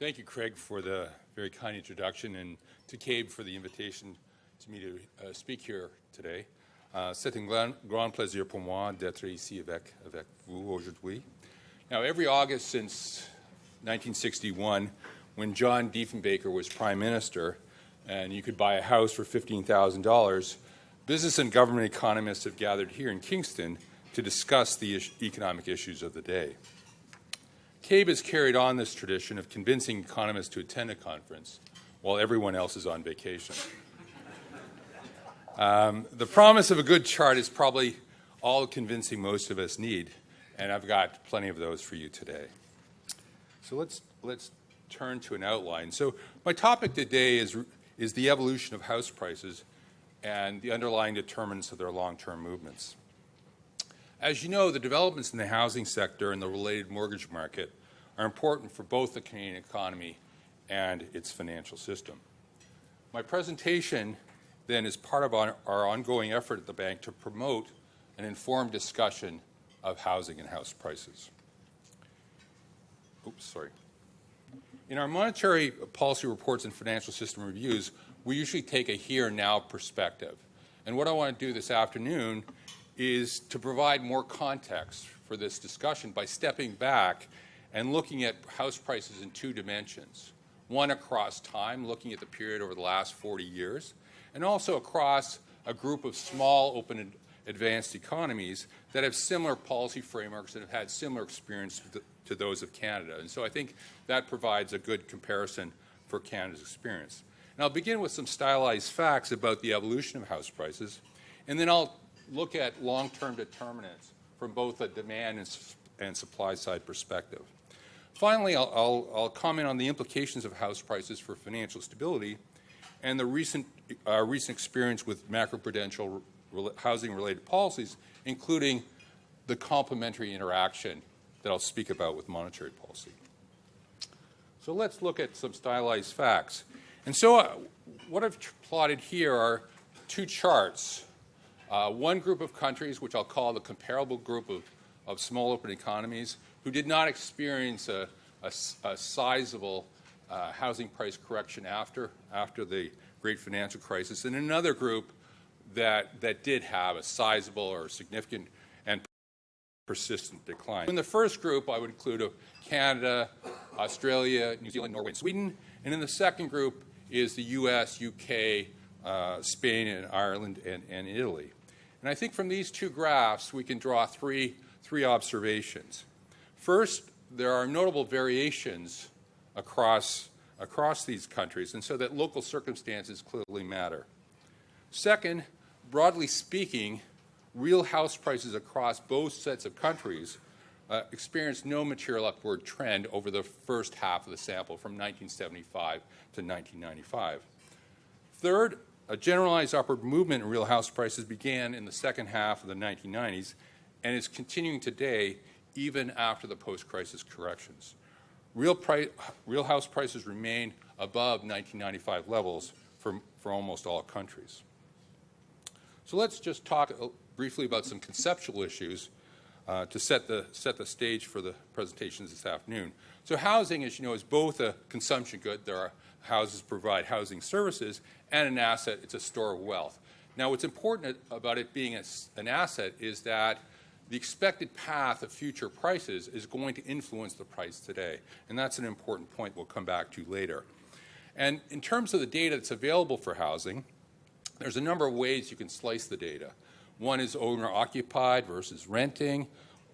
Thank you, Craig, for the very kind introduction, and to Cabe for the invitation to me to speak here today. C'est un grand plaisir pour moi d'être ici avec vous aujourd'hui. Now, every August since 1961, when John Diefenbaker was Prime Minister, and you could buy a house for $15,000, business and government economists have gathered here in Kingston to discuss the economic issues of the day. Cabe has carried on this tradition of convincing economists to attend a conference while everyone else is on vacation. The promise of a good chart is probably all the convincing most of us need, and I've got plenty of those for you today. So let's turn to an outline. So my topic today is the evolution of house prices and the underlying determinants of their long-term movements. As you know, the developments in the housing sector and the related mortgage market are important for both the Canadian economy and its financial system. My presentation then is part of our ongoing effort at the bank to promote an informed discussion of housing and house prices. In our monetary policy reports and financial system reviews, we usually take a here and now perspective. And what I want to do this afternoon is to provide more context for this discussion by stepping back and looking at house prices in two dimensions. One across time, looking at the period over the last 40 years, and also across a group of small, open, and advanced economies that have similar policy frameworks and have had similar experience to those of Canada. And so I think that provides a good comparison for Canada's experience. And I'll begin with some stylized facts about the evolution of house prices, and then I'll look at long-term determinants from both a demand and supply-side perspective. Finally, I'll comment on the implications of house prices for financial stability and the recent experience with macroprudential housing-related policies, including the complementary interaction that I'll speak about with monetary policy. So let's look at some stylized facts. And so what I've plotted here are two charts. One group of countries, which I'll call the comparable group of small open economies, who did not experience a sizable housing price correction after the great financial crisis, and another group that did have a sizable or significant and persistent decline. In the first group, I would include Canada, Australia, New Zealand, Norway, and Sweden. And in the second group is the US, UK, Spain, and Ireland, and Italy. And I think from these two graphs, we can draw three observations. First, there are notable variations across these countries, and so that local circumstances clearly matter. Second, broadly speaking, real house prices across both sets of countries experienced no material upward trend over the first half of the sample from 1975 to 1995. Third, a generalized upward movement in real house prices began in the second half of the 1990s and is continuing today even after the post-crisis corrections. Real house prices remain above 1995 levels for almost all countries. So let's just talk briefly about some conceptual issues to set the stage for the presentations this afternoon. So housing, as you know, is both a consumption good. There are houses provide housing services, and an asset. It's a store of wealth. Now, what's important about it being an asset is that the expected path of future prices is going to influence the price today, and that's an important point we'll come back to later. And in terms of the data that's available for housing, there's a number of ways you can slice the data. One is owner-occupied versus renting.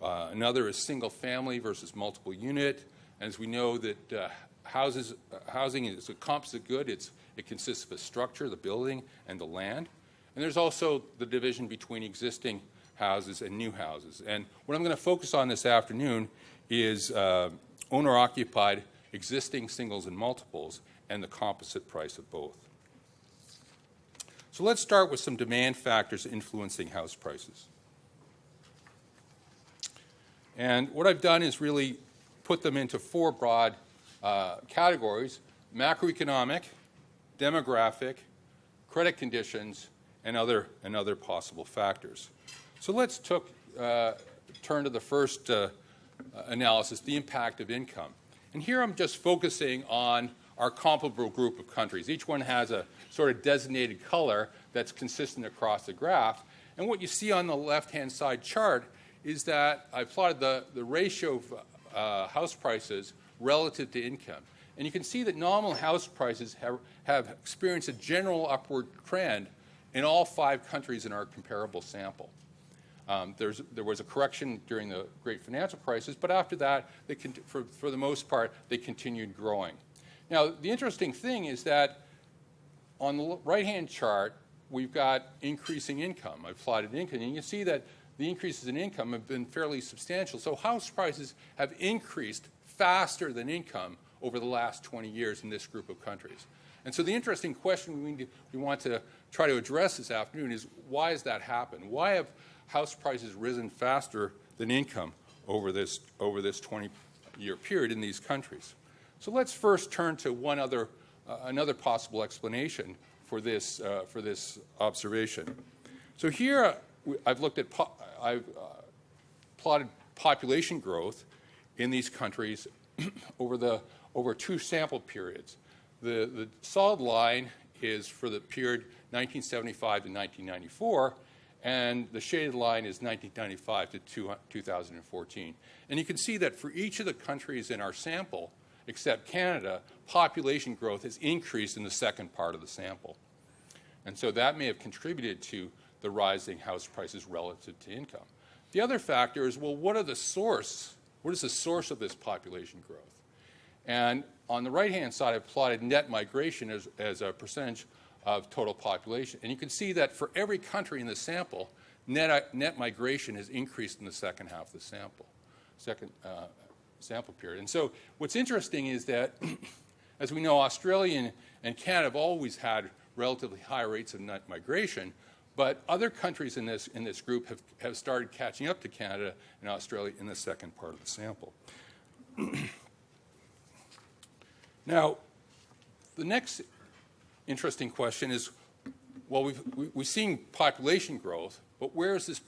Another is single-family versus multiple unit. And as we know that housing is a composite good. It consists of a structure, the building, and the land. And there's also the division between existing houses and new houses. And what I'm going to focus on this afternoon is owner-occupied, existing singles and multiples, and the composite price of both. So let's start with some demand factors influencing house prices. And what I've done is really put them into four broad categories: macroeconomic, demographic, credit conditions, and other possible factors. So let's turn to the first analysis, the impact of income. And here I'm just focusing on our comparable group of countries. Each one has a sort of designated color that's consistent across the graph. And what you see on the left-hand side chart is that I plotted the ratio of house prices relative to income. And you can see that nominal house prices have experienced a general upward trend in all 5 countries in our comparable sample. There was a correction during the great financial crisis, but after that, for the most part, they continued growing. Now, the interesting thing is that on the right-hand chart, we've got increasing income. I've plotted income, and you can see that the increases in income have been fairly substantial. So house prices have increased faster than income over the last 20 years in this group of countries. And so the interesting question we want to try to address this afternoon is, why has that happened? Why have house prices risen faster than income over this 20-year period in these countries? So let's first turn to another possible explanation for this observation. So here I've plotted population growth in these countries over 2 sample periods. The solid line is for the period 1975 to 1994, and the shaded line is 1995 to 2014. And you can see that for each of the countries in our sample, except Canada, population growth has increased in the second part of the sample. And so that may have contributed to the rising house prices relative to income. The other factor is, well, what is the source of this population growth? And on the right-hand side, I've plotted net migration as a percentage of total population. And you can see that for every country in the sample, net migration has increased in the second half of the sample period. And so what's interesting is that, as we know, Australia and Canada have always had relatively high rates of net migration, but other countries in this group have started catching up to Canada and Australia in the second part of the sample. Now, the next interesting question is, well, we've seen population growth, but where is this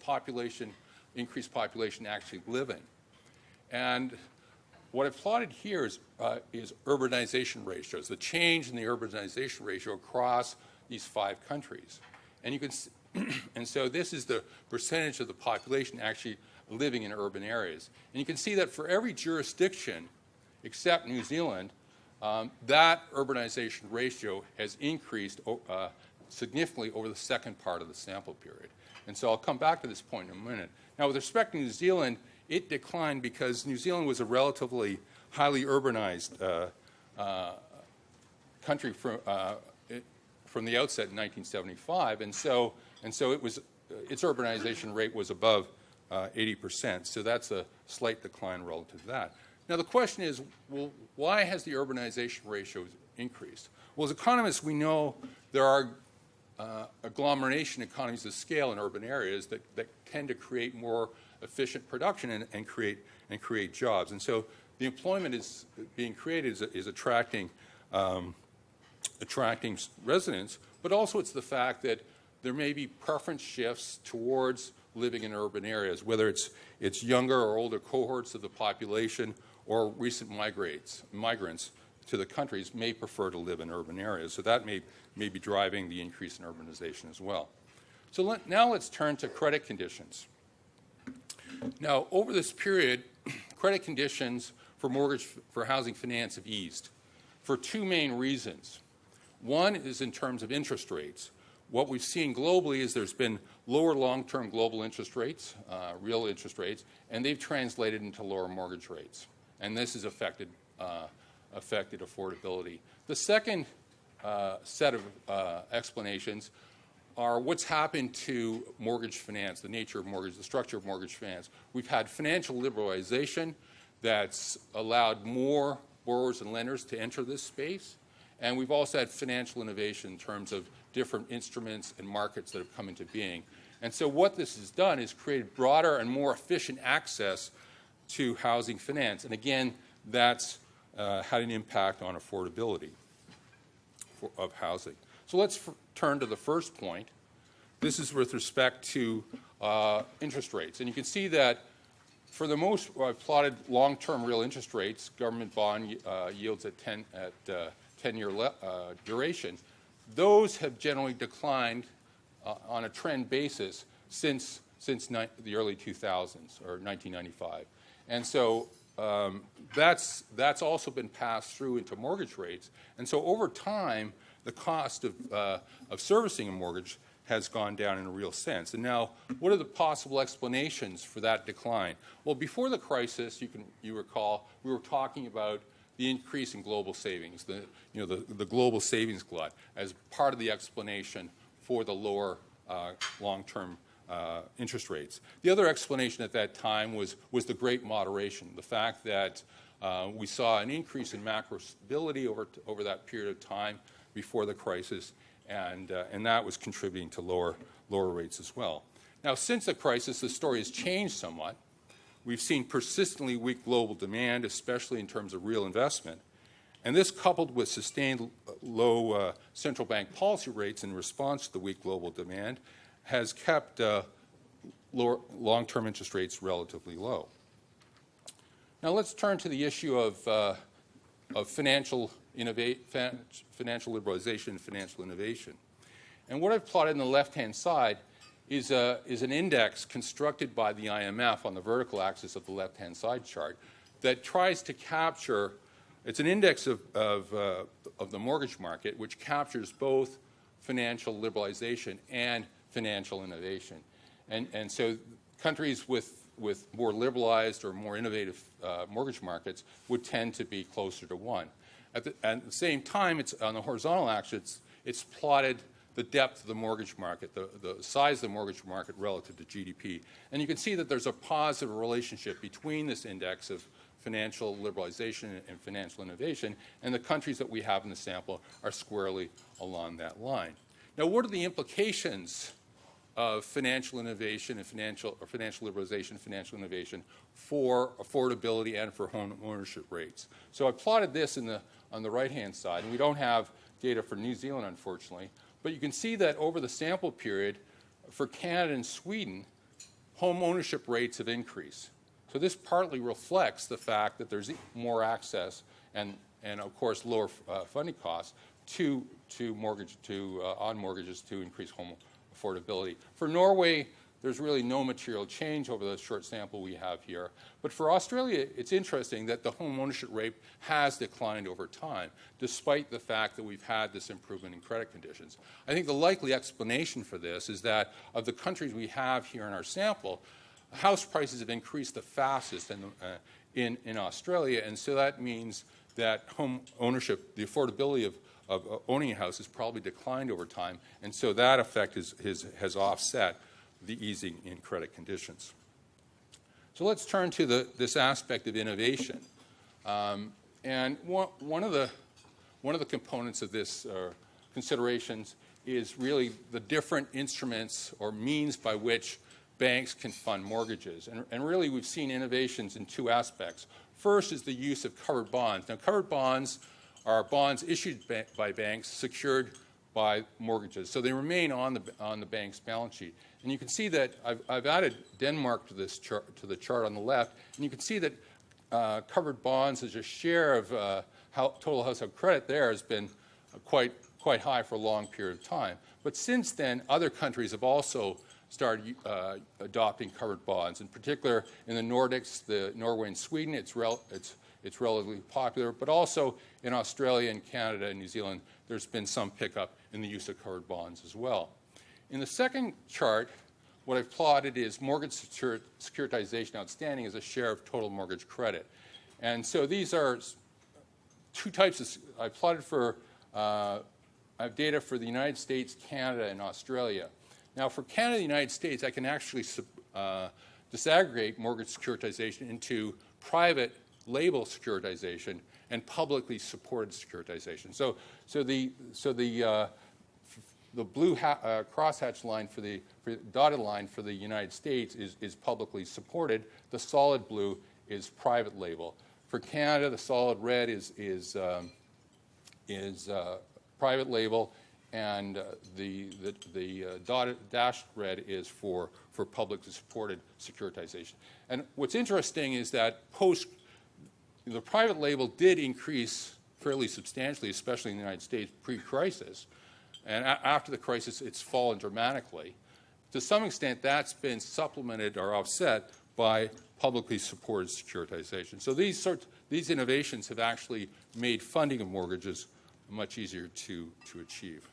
increased population actually living? And what I've plotted here is urbanization ratios, the change in the urbanization ratio across these 5 countries. And you can, and so this is the percentage of the population actually living in urban areas. And you can see that for every jurisdiction except New Zealand, that urbanization ratio has increased significantly over the second part of the sample period. And so I'll come back to this point in a minute. Now, with respect to New Zealand, it declined because New Zealand was a relatively highly urbanized country from the outset in 1975, and so its urbanization rate was above 80%. So that's a slight decline relative to that. Now the question is, well, why has the urbanization ratio increased? Well, as economists, we know there are agglomeration economies of scale in urban areas that tend to create more efficient production and create jobs. And so the employment is being created is attracting residents, but also it's the fact that there may be preference shifts towards living in urban areas, whether it's younger or older cohorts of the population or recent migrants to the countries may prefer to live in urban areas. So that may be driving the increase in urbanization as well. So now let's turn to credit conditions. Now, over this period, credit conditions for housing finance have eased for 2 main reasons. One is in terms of interest rates. What we've seen globally is there's been lower long-term global interest rates, real interest rates, and they've translated into lower mortgage rates. And this has affected affordability. The second set of explanations are what's happened to mortgage finance, the nature of mortgage, the structure of mortgage finance. We've had financial liberalization that's allowed more borrowers and lenders to enter this space. And we've also had financial innovation in terms of different instruments and markets that have come into being. And so what this has done is created broader and more efficient access to housing finance. And again, that's had an impact on affordability of housing. So let's turn to the first point. This is with respect to interest rates. And you can see that for the most, I've plotted long-term real interest rates, government bond yields at 10-year duration. Those have generally declined on a trend basis since the early 2000s, or 1995. And so that's also been passed through into mortgage rates. And so over time, the cost of servicing a mortgage has gone down in a real sense. And now, what are the possible explanations for that decline? Well, before the crisis, you recall, we were talking about the increase in global savings, the global savings glut, as part of the explanation for the lower long-term interest rates. The other explanation at that time was the great moderation, the fact that we saw an increase in macro stability over that period of time before the crisis, and that was contributing to lower rates as well. Now, since the crisis, the story has changed somewhat. We've seen persistently weak global demand, especially in terms of real investment, and this, coupled with sustained low central bank policy rates in response to the weak global demand, has kept long-term interest rates relatively low. Now let's turn to the issue of financial liberalization and financial innovation. And what I've plotted on the left-hand side is an index constructed by the IMF on the vertical axis of the left-hand side chart that tries to capture, it's an index of the mortgage market, which captures both financial liberalization and financial innovation. And so countries with more liberalized or more innovative mortgage markets would tend to be closer to 1. At the same time, it's on the horizontal axis, it's plotted the depth of the mortgage market, the size of the mortgage market relative to GDP. And you can see that there's a positive relationship between this index of financial liberalization and financial innovation, and the countries that we have in the sample are squarely along that line. Now, what are the implications of financial innovation and financial liberalization and financial innovation for affordability and for home ownership rates? So I plotted this on the right-hand side, and we don't have data for New Zealand, unfortunately, but you can see that over the sample period, for Canada and Sweden, home ownership rates have increased. So this partly reflects the fact that there's more access and of course, lower funding costs on mortgages to increase home affordability. For Norway, there's really no material change over the short sample we have here. But for Australia, it's interesting that the home ownership rate has declined over time, despite the fact that we've had this improvement in credit conditions. I think the likely explanation for this is that of the countries we have here in our sample, house prices have increased the fastest in Australia, and so that means that home ownership, the affordability of owning a house has probably declined over time, and so that effect has offset the easing in credit conditions. So let's turn to this aspect of innovation. And one of the components of this considerations is really the different instruments or means by which banks can fund mortgages. And really we've seen innovations in two aspects. First is the use of covered bonds. Now, covered bonds are bonds issued by banks secured by mortgages. So they remain on the bank's balance sheet. And you can see that I've added Denmark to this chart, to the chart on the left, and you can see that covered bonds as a share of total household credit there has been quite high for a long period of time. But since then, other countries have also started adopting covered bonds. In particular, in the Nordics, Norway and Sweden, it's relatively popular, but also in Australia and Canada and New Zealand, there's been some pickup in the use of covered bonds as well. In the second chart, what I've plotted is mortgage securitization outstanding as a share of total mortgage credit. And so these are two types of, I plotted for, I have data for the United States, Canada, and Australia. Now for Canada and the United States, I can actually disaggregate mortgage securitization into private label securitization and publicly supported securitization. So the blue crosshatch line for the dotted line for the United States is publicly supported. The solid blue is private label. For Canada, the solid red is private label, the dotted dashed red is for publicly supported securitization. And what's interesting is that the private label did increase fairly substantially, especially in the United States pre-crisis. And after the crisis, it's fallen dramatically. To some extent, that's been supplemented or offset by publicly supported securitization. So these innovations have actually made funding of mortgages much easier to achieve.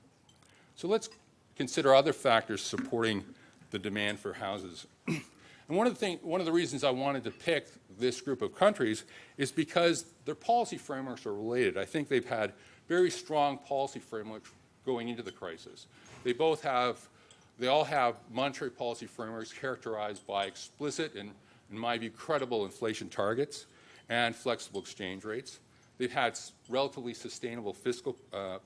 So let's consider other factors supporting the demand for houses. And one of the reasons I wanted to pick this group of countries is because their policy frameworks are related. I think they've had very strong policy frameworks going into the crisis. They all have monetary policy frameworks characterized by explicit and, in my view, credible inflation targets and flexible exchange rates. They've had relatively sustainable fiscal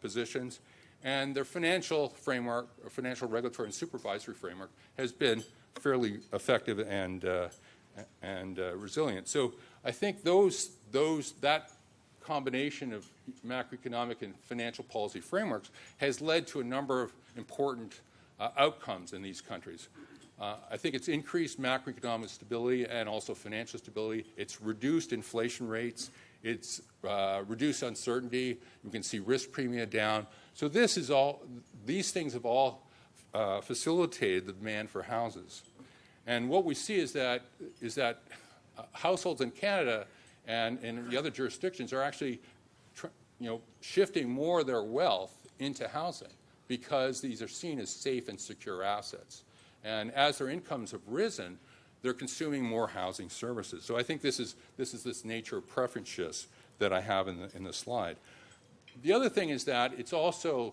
positions, and their financial framework, or financial regulatory and supervisory framework, has been fairly effective and resilient. So I think that combination of macroeconomic and financial policy frameworks has led to a number of important outcomes in these countries. I think it's increased macroeconomic stability and also financial stability. It's reduced inflation rates. It's reduced uncertainty. You can see risk premia down. So these things have all facilitated the demand for houses. And what we see is that households in Canada and in the other jurisdictions are actually shifting more of their wealth into housing because these are seen as safe and secure assets. And as their incomes have risen, they're consuming more housing services. So I think this is this nature of preference shifts that I have in the slide. The other thing is that it's also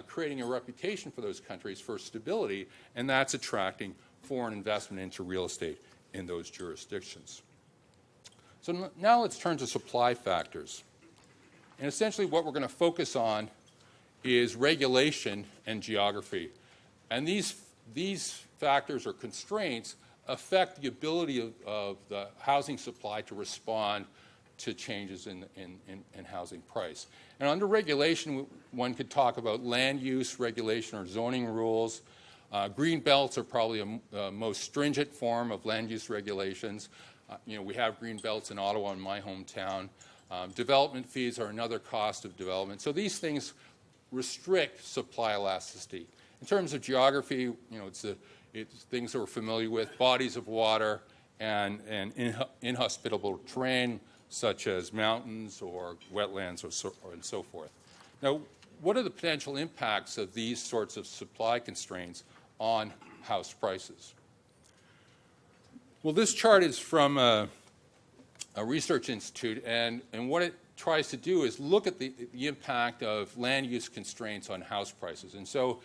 creating a reputation for those countries for stability, and that's attracting foreign investment into real estate in those jurisdictions. So now let's turn to supply factors. And essentially what we're going to focus on is regulation and geography. And these factors or constraints affect the ability of the housing supply to respond to changes in housing price. And under regulation, one could talk about land use regulation or zoning rules. Green belts are probably a most stringent form of land use regulations. We have green belts in Ottawa, in my hometown. Development fees are another cost of development. So these things restrict supply elasticity. In terms of geography, it's things that we're familiar with: bodies of water and inhospitable terrain, such as mountains or wetlands and so forth. Now, what are the potential impacts of these sorts of supply constraints on house prices? Well, this chart is from a research institute, and what it tries to do is look at the impact of land use constraints on house prices. And so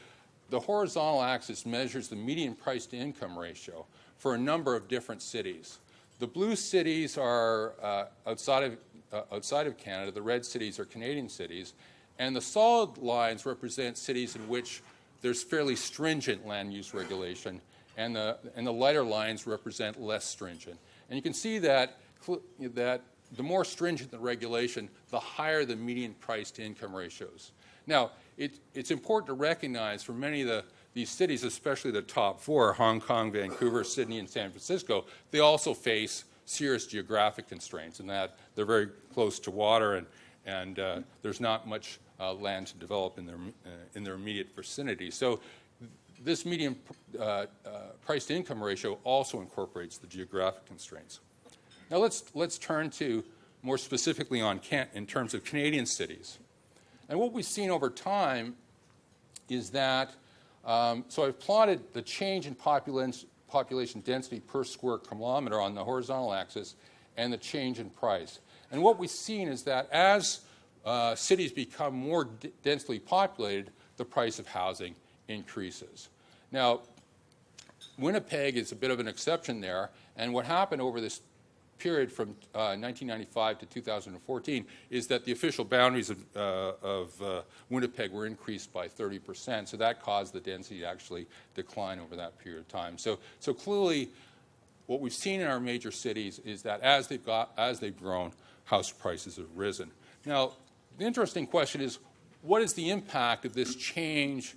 the horizontal axis measures the median price to income ratio for a number of different cities. The blue cities are outside of Canada. The red cities are Canadian cities. And the solid lines represent cities in which there's fairly stringent land use regulation, and the lighter lines represent less stringent. And you can see that the more stringent the regulation, the higher the median price to income ratios. Now, it's important to recognize for many of these cities, especially the top four, Hong Kong, Vancouver, Sydney, and San Francisco, they also face serious geographic constraints in that they're very close to water and there's not much land to develop in their immediate vicinity. So this median price to income ratio also incorporates the geographic constraints. Now let's turn to more specifically in terms of Canadian cities. And what we've seen over time is that, so I've plotted the change in population density per square kilometer on the horizontal axis and the change in price. And what we've seen is that as cities become more densely populated, the price of housing increases. Now, Winnipeg is a bit of an exception there, and what happened over this period from 1995 to 2014 is that the official boundaries of Winnipeg were increased by 30%, so that caused the density to actually decline over that period of time. So clearly, what we've seen in our major cities is that as they've grown, house prices have risen. Now, the interesting question is, what is the impact of this change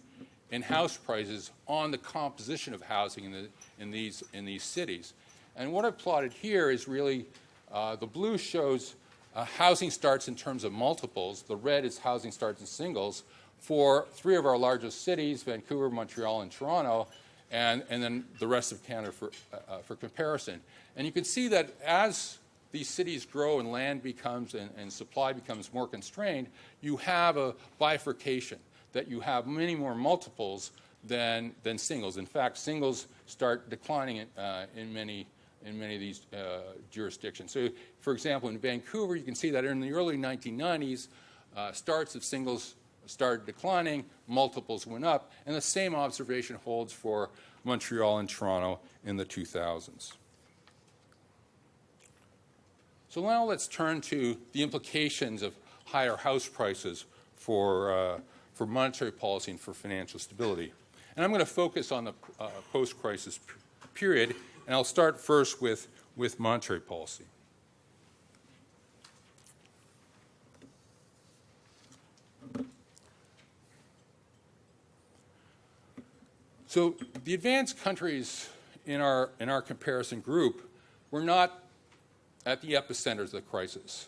in house prices on the composition of housing in these cities? And what I've plotted here is really the blue shows housing starts in terms of multiples. The red is housing starts in singles for 3 of our largest cities, Vancouver, Montreal, and Toronto, and then the rest of Canada for comparison. And you can see that as these cities grow and land becomes and supply becomes more constrained, you have a bifurcation, that you have many more multiples than singles. In fact, singles start declining in many of these jurisdictions. So, for example, in Vancouver, you can see that in the early 1990s, starts of singles started declining, multiples went up, and the same observation holds for Montreal and Toronto in the 2000s. So now let's turn to the implications of higher house prices for monetary policy and for financial stability. And I'm going to focus on the post-crisis period, and I'll start first with monetary policy. So the advanced countries in our comparison group were not at the epicenters of the crisis,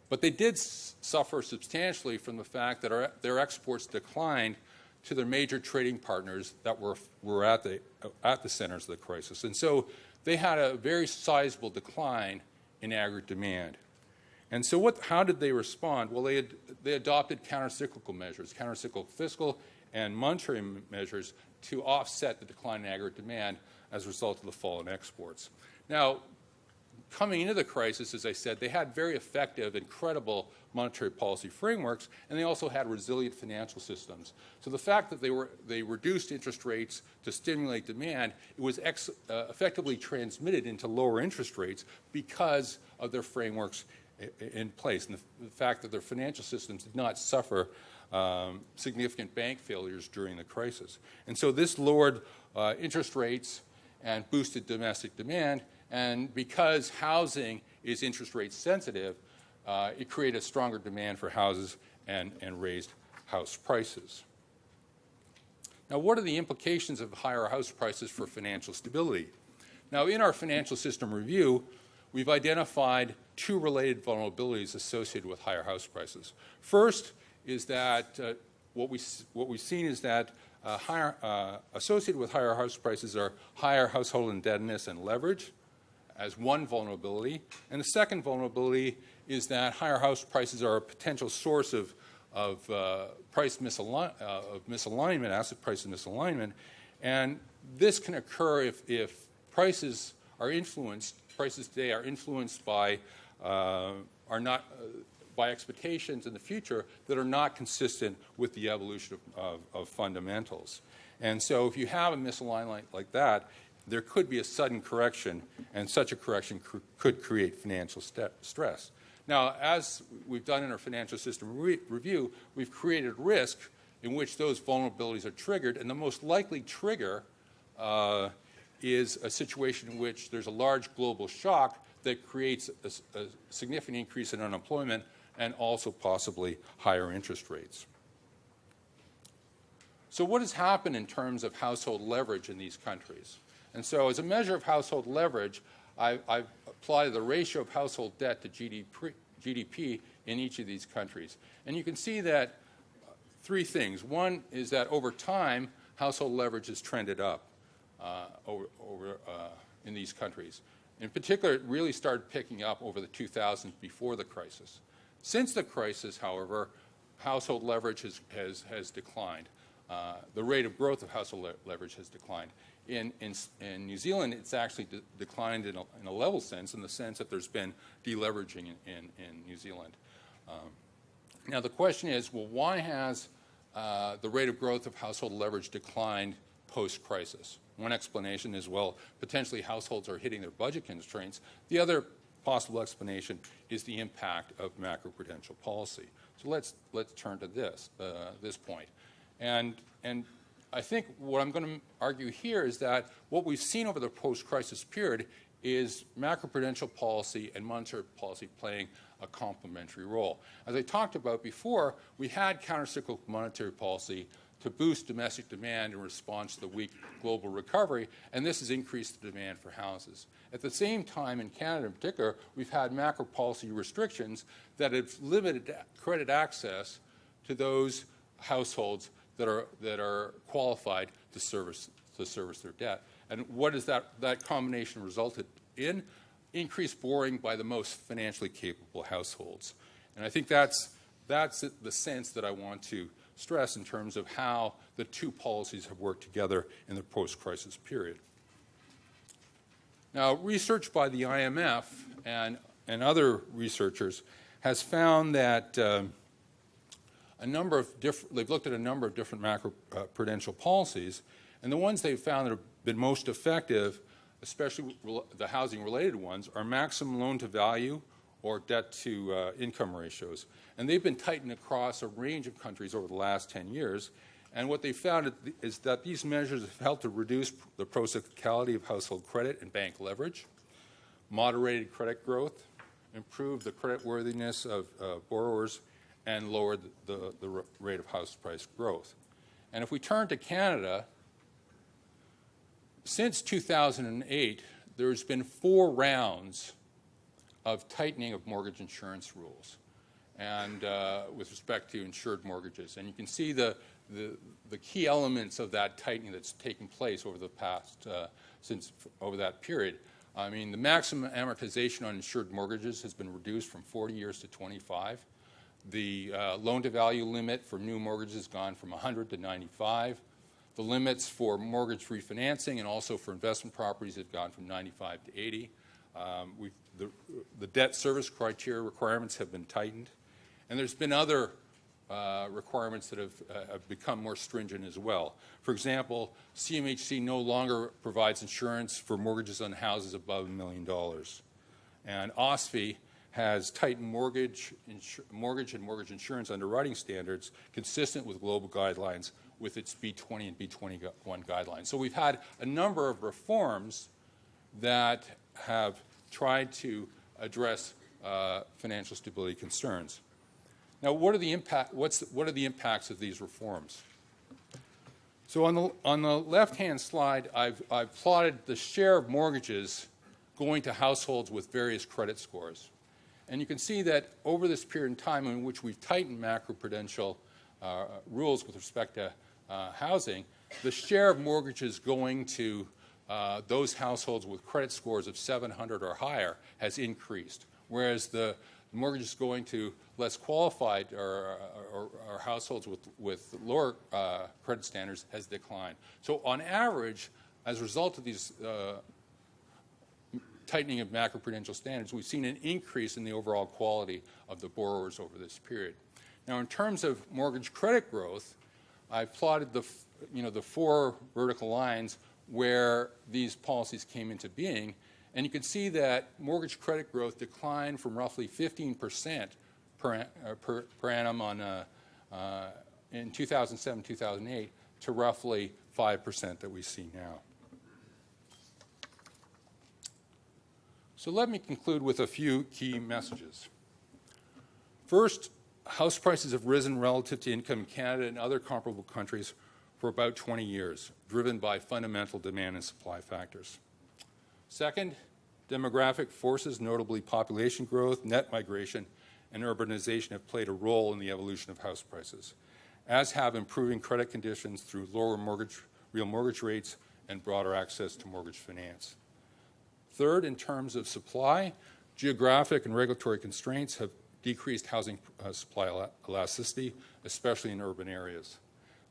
but they did suffer substantially from the fact that their exports declined to their major trading partners that were at the centers of the crisis. And so they had a very sizable decline in aggregate demand. And so how did they respond? Well, they adopted countercyclical measures, countercyclical fiscal and monetary measures to offset the decline in aggregate demand as a result of the fall in exports. Now, coming into the crisis, as I said, they had very effective and credible monetary policy frameworks, and they also had resilient financial systems. So the fact that they reduced interest rates to stimulate demand, it was effectively transmitted into lower interest rates because of their frameworks in place, and the fact that their financial systems did not suffer significant bank failures during the crisis. And so this lowered interest rates and boosted domestic demand, and because housing is interest rate sensitive, it created a stronger demand for houses and raised house prices. Now, what are the implications of higher house prices for financial stability? Now, in our financial system review, we've identified 2 related vulnerabilities associated with higher house prices. First is that what we've seen is that associated with higher house prices are higher household indebtedness and leverage as one vulnerability. And the second vulnerability is that higher house prices are a potential source of price misalignment, asset price misalignment. And this can occur if prices today are influenced by by expectations in the future that are not consistent with the evolution of fundamentals. And so if you have a misalignment like that, there could be a sudden correction, and such a correction could create financial stress. Now, as we've done in our financial system review, we've created risk in which those vulnerabilities are triggered, and the most likely trigger is a situation in which there's a large global shock that creates a significant increase in unemployment and also possibly higher interest rates. So what has happened in terms of household leverage in these countries? And so as a measure of household leverage, I've plotted the ratio of household debt to GDP in each of these countries. And you can see that 3 things. One is that over time, household leverage has trended up in these countries. In particular, it really started picking up over the 2000s before the crisis. Since the crisis, however, household leverage has declined. The rate of growth of household leverage has declined. In New Zealand, it's actually declined in a level sense, in the sense that there's been deleveraging in New Zealand. Now, the question is, well, why has the rate of growth of household leverage declined post-crisis? One explanation is, well, potentially households are hitting their budget constraints. The other possible explanation is the impact of macroprudential policy. So let's turn to this point. And I think what I'm going to argue here is that what we've seen over the post-crisis period is macroprudential policy and monetary policy playing a complementary role. As I talked about before, we had countercyclical monetary policy to boost domestic demand in response to the weak global recovery, and this has increased the demand for houses. At the same time, in Canada in particular, we've had macro policy restrictions that have limited credit access to those households that are qualified to service their debt. And what has that combination resulted in? Increased borrowing by the most financially capable households. And I think that's the sense that I want to stress in terms of how the two policies have worked together in the post-crisis period. Now, research by the IMF and other researchers has found that they've looked at a number of different macroprudential policies, and the ones they've found that have been most effective, especially the housing-related ones, are maximum loan-to-value or debt-to-income ratios. And they've been tightened across a range of countries over the last 10 years. And what they found is that these measures have helped to reduce the procyclicality of household credit and bank leverage, moderated credit growth, improved the creditworthiness of borrowers, and lowered the rate of house price growth. And if we turn to Canada, since 2008, there's been 4 rounds of tightening of mortgage insurance rules and with respect to insured mortgages. And you can see the key elements of that tightening that's taken place over the past, over that period. I mean, the maximum amortization on insured mortgages has been reduced from 40 years to 25. The loan-to-value limit for new mortgages has gone from 100 to 95. The limits for mortgage refinancing and also for investment properties have gone from 95 to 80. The debt service criteria requirements have been tightened. And there's been other requirements that have become more stringent as well. For example, CMHC no longer provides insurance for mortgages on houses above $1 million. And OSFI has tightened mortgage and mortgage insurance underwriting standards consistent with global guidelines with its B20 and B21 guidelines. So we've had a number of reforms that have tried to address financial stability concerns. Now, what are the impacts of these reforms? So on the left-hand slide, I've plotted the share of mortgages going to households with various credit scores. And you can see that over this period in time in which we've tightened macroprudential rules with respect to housing, the share of mortgages going to those households with credit scores of 700 or higher has increased, whereas the mortgages going to less qualified or households with lower credit standards has declined. So on average, as a result of these tightening of macroprudential standards, we've seen an increase in the overall quality of the borrowers over this period. Now, in terms of mortgage credit growth, I've plotted the 4 vertical lines where these policies came into being, and you can see that mortgage credit growth declined from roughly 15% per annum in 2007-2008 to roughly 5% that we see now. So let me conclude with a few key messages. First, house prices have risen relative to income in Canada and other comparable countries for about 20 years, driven by fundamental demand and supply factors. Second, demographic forces, notably population growth, net migration, and urbanization have played a role in the evolution of house prices, as have improving credit conditions through lower real mortgage rates and broader access to mortgage finance. Third, in terms of supply, geographic and regulatory constraints have decreased housing supply elasticity, especially in urban areas.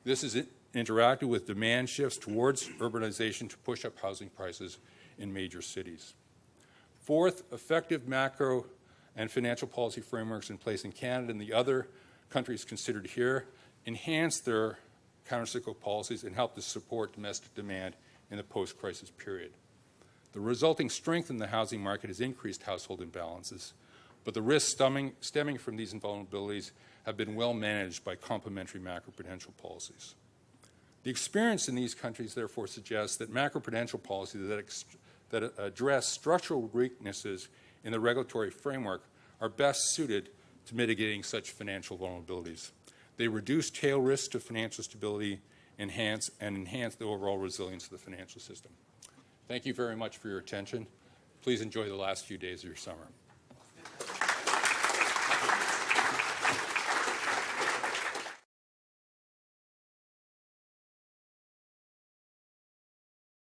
This has interacted with demand shifts towards urbanization to push up housing prices in major cities. Fourth, effective macro and financial policy frameworks in place in Canada and the other countries considered here enhance their countercyclical policies and help to support domestic demand in the post-crisis period. The resulting strength in the housing market has increased household imbalances, but the risks stemming from these vulnerabilities have been well managed by complementary macroprudential policies. The experience in these countries, therefore, suggests that macroprudential policies that address structural weaknesses in the regulatory framework are best suited to mitigating such financial vulnerabilities. They reduce tail risks to financial stability, enhance the overall resilience of the financial system. Thank you very much for your attention. Please enjoy the last few days of your summer.